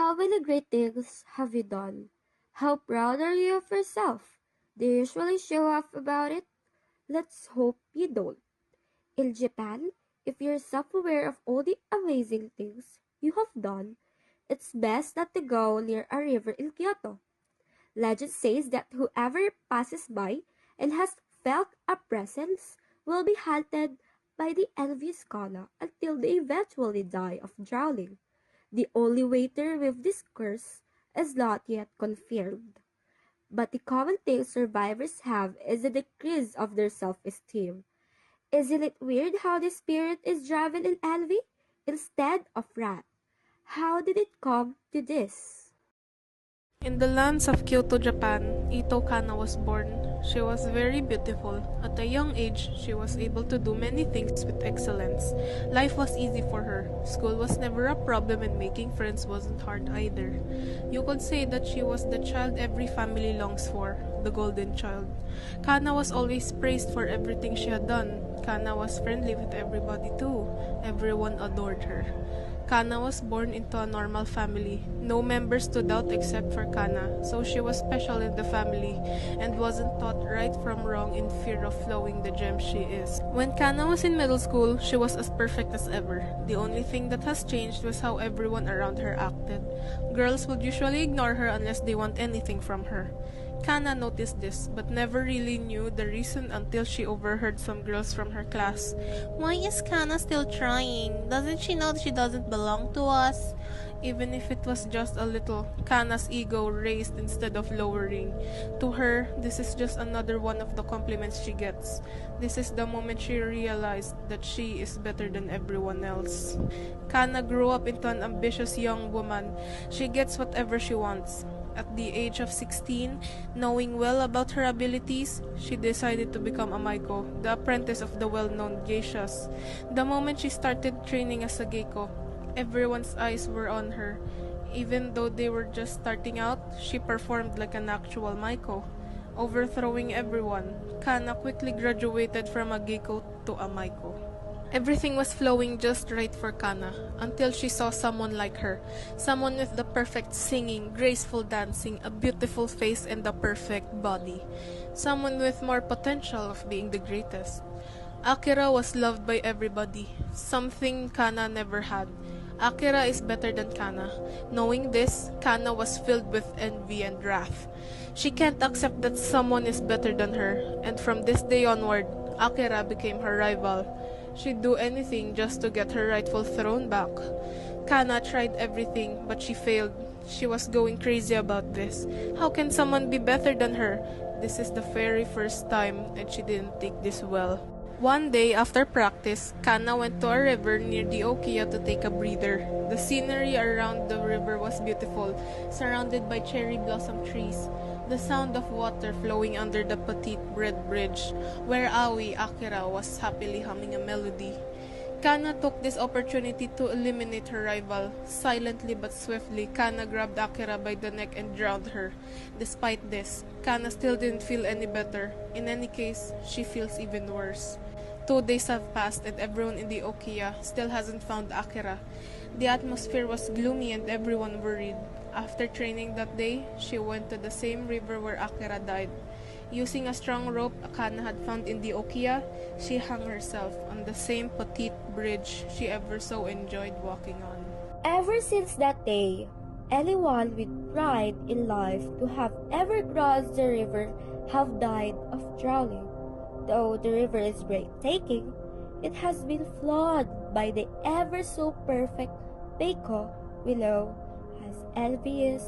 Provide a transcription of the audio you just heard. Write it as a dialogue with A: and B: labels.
A: How many great things have you done? How proud are you of yourself? Do you usually show off about it? Let's hope you don't. In Japan, if you're self-aware of all the amazing things you have done, it's best not to go near a river in Kyoto. Legend says that whoever passes by and has felt a presence will be haunted by the Envious Kana until they eventually die of drowning. The only way to remove this curse is not yet confirmed. But the common thing survivors have is a decrease of their self-esteem. Isn't it weird how the spirit is driven in envy instead of wrath? How did it come to this?
B: In the lands of Kyoto, Japan, Ito Kana was born. She was very beautiful. At a young age, she was able to do many things with excellence. Life was easy for her. School was never a problem and making friends wasn't hard either. You could say that she was the child every family longs for, the golden child. Kana was always praised for everything she had done. Kana was friendly with everybody too. Everyone adored her. Kana was born into a normal family. No member stood out except for Kana, so she was special in the family and wasn't taught right from wrong in fear of flowing the gem she is. When Kana was in middle school, she was as perfect as ever. The only thing that has changed was how everyone around her acted. Girls would usually ignore her unless they want anything from her. Kana noticed this, but never really knew the reason until she overheard some girls from her class. "Why is Kana still trying? Doesn't she know that she doesn't belong to us?" Even if it was just a little, Kana's ego raised instead of lowering. To her, this is just another one of the compliments she gets. This is the moment she realized that she is better than everyone else. Kana grew up into an ambitious young woman. She gets whatever she wants. At the age of 16, knowing well about her abilities, she decided to become a Maiko, the apprentice of the well-known geishas. The moment she started training as a geiko, everyone's eyes were on her. Even though they were just starting out, she performed like an actual Maiko, overthrowing everyone. Kana quickly graduated from a geiko to a Maiko. Everything was flowing just right for Kana, until she saw someone like her, someone with the perfect singing, graceful dancing, a beautiful face, and the perfect body. Someone with more potential of being the greatest. Akira was loved by everybody, something Kana never had. Akira is better than Kana. Knowing this, Kana was filled with envy and wrath. She can't accept that someone is better than her, and from this day onward, Akira became her rival. She'd do anything just to get her rightful throne back. Kana tried everything, but she failed. She was going crazy about this. How can someone be better than her? This is the very first time, and she didn't take this well. One day after practice, Kana went to a river near the Okiya to take a breather. The scenery around the river was beautiful, surrounded by cherry blossom trees. The sound of water flowing under the petite red bridge, where Aoi Akira was happily humming a melody. Kana took this opportunity to eliminate her rival. Silently but swiftly, Kana grabbed Akira by the neck and drowned her. Despite this, Kana still didn't feel any better. In any case, she feels even worse. 2 days have passed and everyone in the Okiya still hasn't found Akira. The atmosphere was gloomy and everyone worried. After training that day, she went to the same river where Akira died. Using a strong rope Akana had found in the Okiya, she hung herself on the same petite bridge she ever so enjoyed walking on.
A: Ever since that day, anyone with pride in life to have ever crossed the river have died of drowning. Though the river is breathtaking, it has been flawed by the ever so perfect Beiko we know as Envious